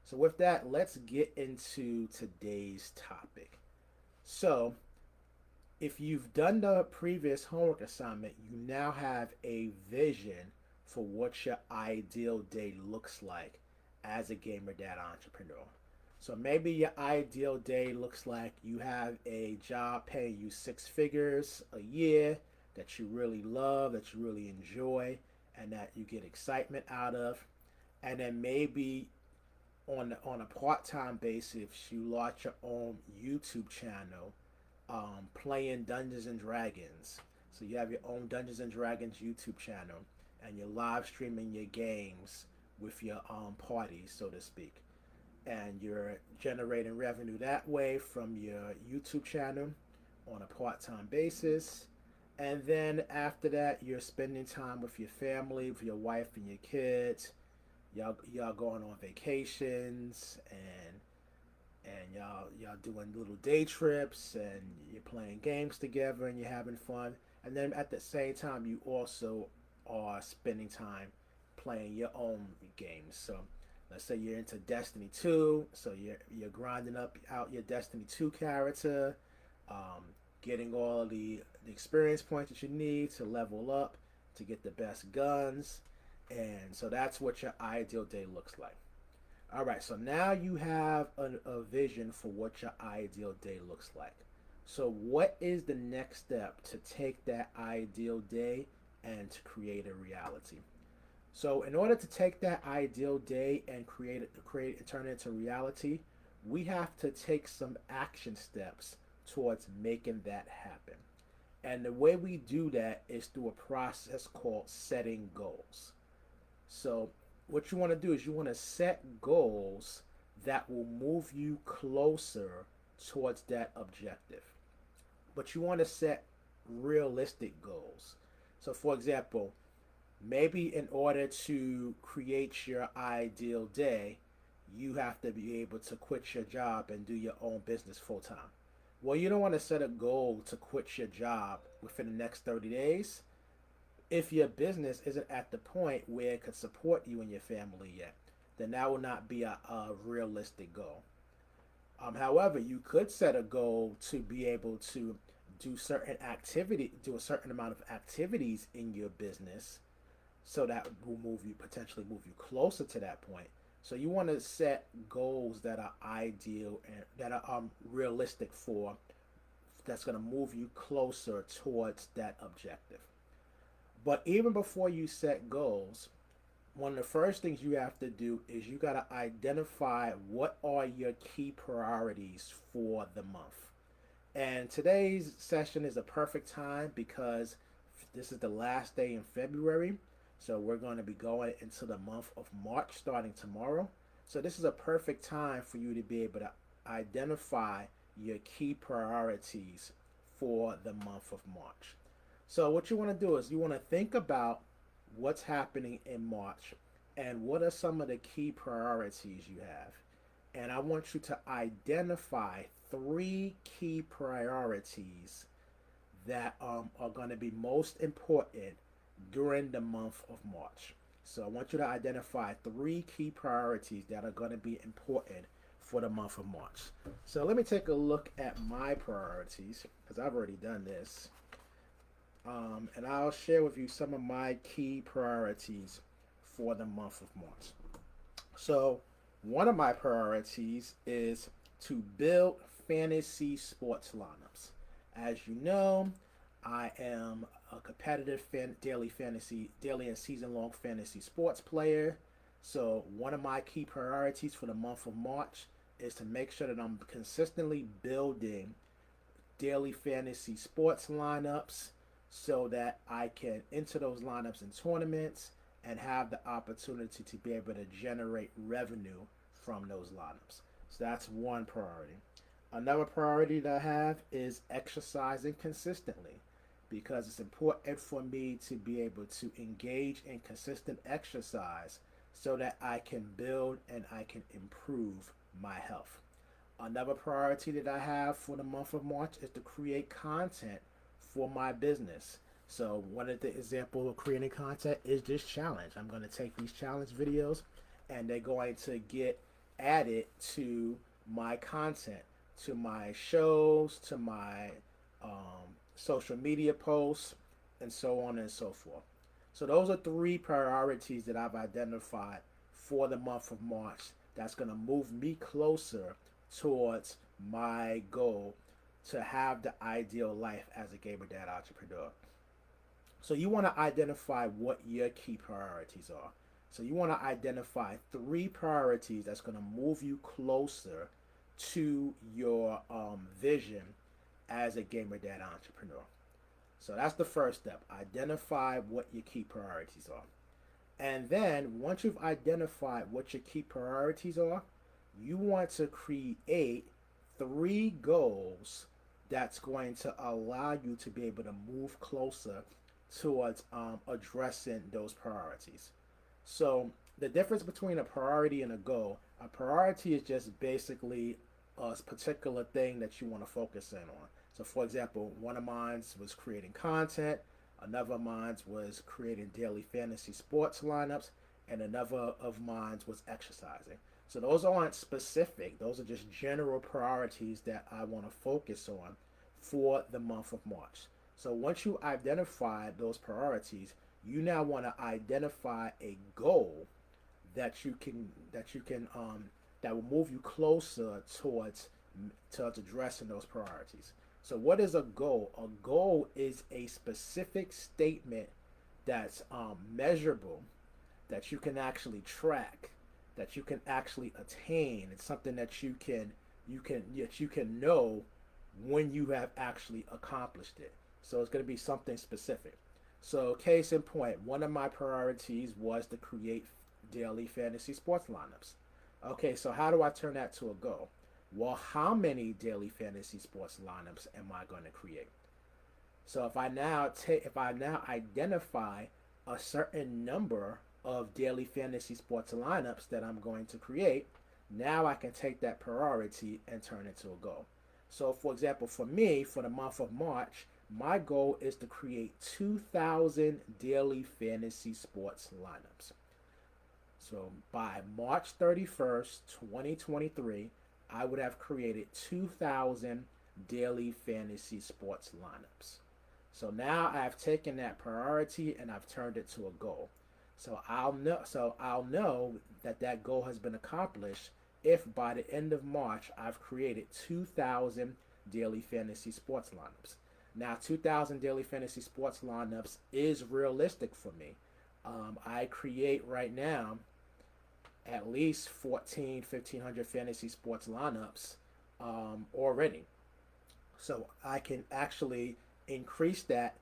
So with that, let's get into today's topic. So if you've done the previous homework assignment, you now have a vision for what your ideal day looks like as a gamer data entrepreneur. So maybe your ideal day looks like you have a job paying you six figures a year that you really love, that you really enjoy, and that you get excitement out of. And then maybe on a part time basis, you launch your own YouTube channel, playing Dungeons and Dragons. So you have your own Dungeons and Dragons YouTube channel, and you're live streaming your games with your parties, so to speak, and you're generating revenue that way from your YouTube channel on a part time basis. And then after that, you're spending time with your family, with your wife and your kids. Y'all going on vacations, and y'all doing little day trips, and you're playing games together, and you're having fun. And then at the same time, you also are spending time playing your own games. So let's say you're into Destiny 2, so you're grinding up out your Destiny 2 character, um, getting all of the experience points that you need to level up to get the best guns. And so that's what your ideal day looks like. All right, so now you have a vision for what your ideal day looks like. So, what is the next step to take that ideal day and to create a reality? So, in order to take that ideal day and create and turn it into reality, we have to take some action steps towards making that happen. And the way we do that is through a process called setting goals. So, what you want to do is you want to set goals that will move you closer towards that objective. But you want to set realistic goals. So, for example, maybe in order to create your ideal day, you have to be able to quit your job and do your own business full time. Well, you don't want to set a goal to quit your job within the next 30 days if your business isn't at the point where it could support you and your family yet. Then that will not be a realistic goal. However, you could set a goal to be able to do a certain amount of activities in your business, so that will potentially move you closer to that point. So you want to set goals that are ideal and that are realistic for that's going to move you closer towards that objective. But even before you set goals, one of the first things you have to do is you got to identify what are your key priorities for the month. And today's session is a perfect time because this is the last day in February. So we're going to be going into the month of March starting tomorrow. So this is a perfect time for you to be able to identify your key priorities for the month of March. So what you want to do is you want to think about what's happening in March and what are some of the key priorities you have. And I want you to identify three key priorities that are going to be most important during the month of March. So I want you to identify three key priorities that are going to be important for the month of March. So let me take a look at my priorities because I've already done this. And I'll share with you some of my key priorities for the month of March. So one of my priorities is to build fantasy sports lineups. As you know, I am a competitive daily and season-long fantasy sports player. So one of my key priorities for the month of March is to make sure that I'm consistently building daily fantasy sports lineups so that I can enter those lineups in tournaments and have the opportunity to be able to generate revenue from those lineups. So that's one priority. Another priority that I have is exercising consistently because it's important for me to be able to engage in consistent exercise so that I can build and I can improve my health. Another priority that I have for the month of March is to create content for my business. So one of the examples of creating content is this challenge. I'm going to take these challenge videos and they're going to get added to my content, to my shows, to my social media posts, and so on and so forth. So those are three priorities that I've identified for the month of March that's going to move me closer towards my goal to have the ideal life as a gamer dad entrepreneur. So you want to identify what your key priorities are. So you want to identify three priorities that's going to move you closer to your vision as a gamer dad entrepreneur. So that's the first step. Identify what your key priorities are. And then once you've identified what your key priorities are, you want to create three goals that's going to allow you to be able to move closer towards addressing those priorities. So the difference between a priority and a goal, a priority is just basically a particular thing that you want to focus in on. So for example, one of mine was creating content, another of mine was creating daily fantasy sports lineups, and another of mine was exercising. So those aren't specific, those are just general priorities that I want to focus on for the month of March. So once you identify those priorities, you now want to identify a goal that will move you closer towards addressing those priorities. So what is a goal? A goal is a specific statement that's measurable, that you can actually track, that you can actually attain. It's something that you can know when you have actually accomplished it. So it's going to be something specific. So case in point, one of my priorities was to create daily fantasy sports lineups. Okay, so how do I turn that to a goal? Well, how many daily fantasy sports lineups am I going to create? So if I now identify a certain number of daily fantasy sports lineups that I'm going to create, now I can take that priority and turn it to a goal. So for example, for me, for the month of March, my goal is to create 2,000 daily fantasy sports lineups. So by March 31st, 2023, I would have created 2,000 daily fantasy sports lineups. So now I've taken that priority and I've turned it to a goal. So I'll know that goal has been accomplished if by the end of March I've created 2,000 daily fantasy sports lineups. Now 2,000 daily fantasy sports lineups is realistic for me. I create right now at least 1,500 fantasy sports lineups already. So I can actually increase that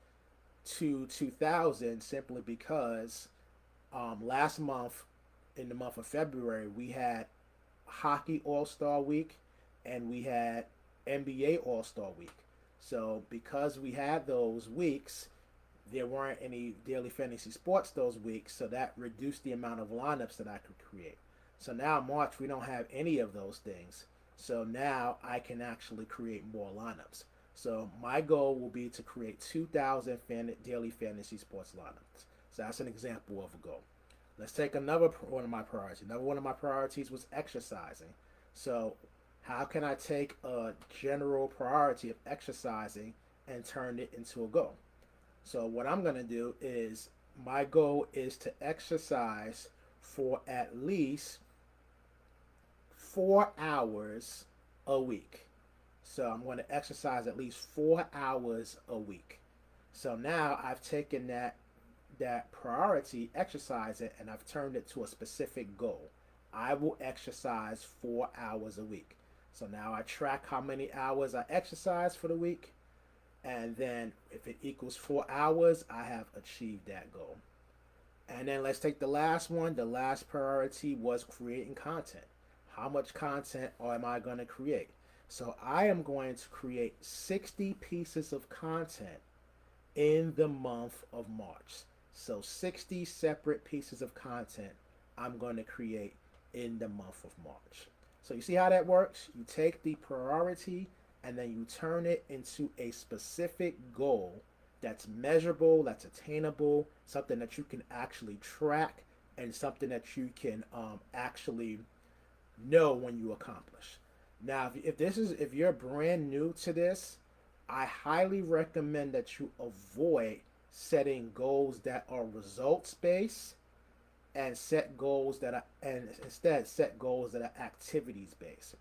to 2,000 simply because last month, in the month of February, we had Hockey All-Star Week and we had NBA All-Star Week. So because we had those weeks, there weren't any daily fantasy sports those weeks, so that reduced the amount of lineups that I could create. So now March, we don't have any of those things. So now I can actually create more lineups. So my goal will be to create 2,000 daily fantasy sports lineups. So that's an example of a goal. Let's take another one of my priorities. Another one of my priorities was exercising. So how can I take a general priority of exercising and turn it into a goal? So what I'm going to do is, my goal is to exercise for at least 4 hours a week. So I'm going to exercise at least 4 hours a week. So now I've taken that priority, exercising, and I've turned it to a specific goal. I will exercise 4 hours a week. So now I track how many hours I exercise for the week. And then if it equals 4 hours, I have achieved that goal. And then let's take the last one. The last priority was creating content. How much content am I going to create? So I am going to create 60 pieces of content in the month of March. So 60 separate pieces of content I'm going to create in the month of March. So you see how that works? You take the priority and then you turn it into a specific goal that's measurable, that's attainable, something that you can actually track, and something that you can actually know when you accomplish. Now, if you're brand new to this, I highly recommend that you avoid setting goals that are results based and instead set goals that are activities based.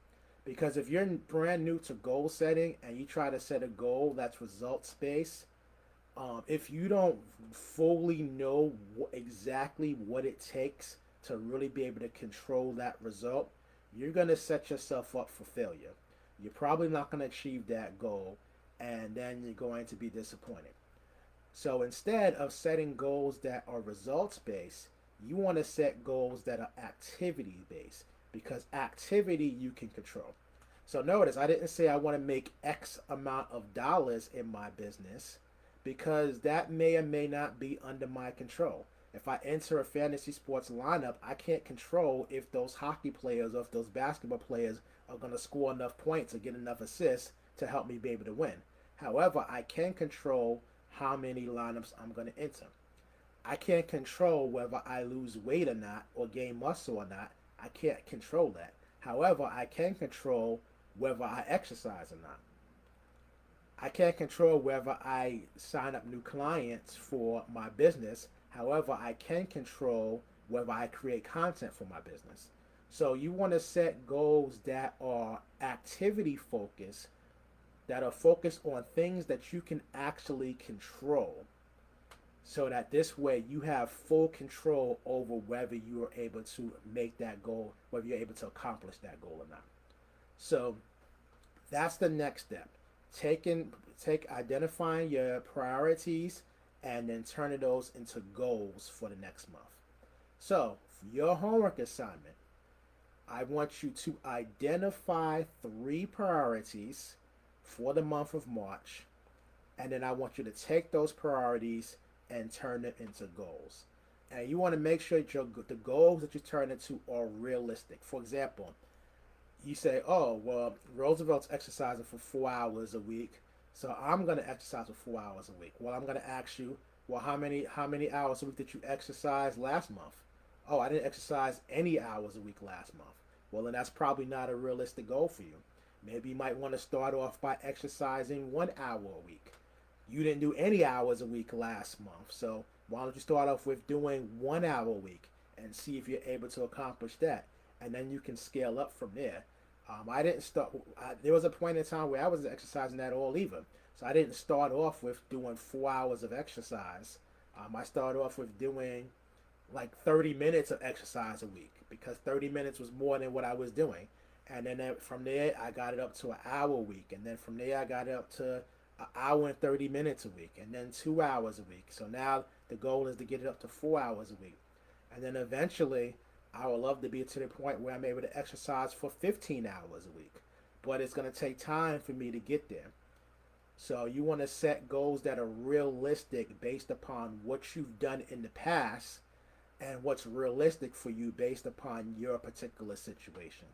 Because if you're brand new to goal setting and you try to set a goal that's results based, if you don't fully know exactly what it takes to really be able to control that result, you're going to set yourself up for failure. You're probably not going to achieve that goal, and then you're going to be disappointed. So instead of setting goals that are results based, you want to set goals that are activity based, because activity you can control. So notice I didn't say I want to make X amount of dollars in my business, because that may or may not be under my control. If I enter a fantasy sports lineup, I can't control if those hockey players or if those basketball players are going to score enough points or get enough assists to help me be able to win. However, I can control how many lineups I'm going to enter. I can't control whether I lose weight or not or gain muscle or not. I can't control that. However, I can control whether I exercise or not. I can't control whether I sign up new clients for my business. However, I can control whether I create content for my business. So you want to set goals that are activity focused, that are focused on things that you can actually control, so that this way you have full control over whether you are able to make that goal, whether you're able to accomplish that goal or not. So that's the next step. Identifying your priorities and then turning those into goals for the next month. So for your homework assignment, I want you to identify 3 priorities for the month of March, and then I want you to take those priorities and turn them into goals. And you want to make sure that the goals that you turn into are realistic. For example, you say, oh, well, Roosevelt's exercising for 4 hours a week, so I'm going to exercise for 4 hours a week. Well, I'm going to ask you, well, how many hours a week did you exercise last month? Oh, I didn't exercise any hours a week last month. Well, then that's probably not a realistic goal for you. Maybe you might want to start off by exercising 1 hour a week. You didn't do any hours a week last month, so why don't you start off with doing 1 hour a week and see if you're able to accomplish that, and then you can scale up from there. I didn't start. There was a point in time where I wasn't exercising at all either, so I didn't start off with doing 4 hours of exercise. I started off with doing like 30 minutes of exercise a week, because 30 minutes was more than what I was doing. And then from there, I got it up to an hour a week. And then from there, I got it up to an hour and 30 minutes a week. And then 2 hours a week. So now the goal is to get it up to 4 hours a week. And then eventually, I would love to be to the point where I'm able to exercise for 15 hours a week. But it's going to take time for me to get there. So you want to set goals that are realistic based upon what you've done in the past and what's realistic for you based upon your particular situation.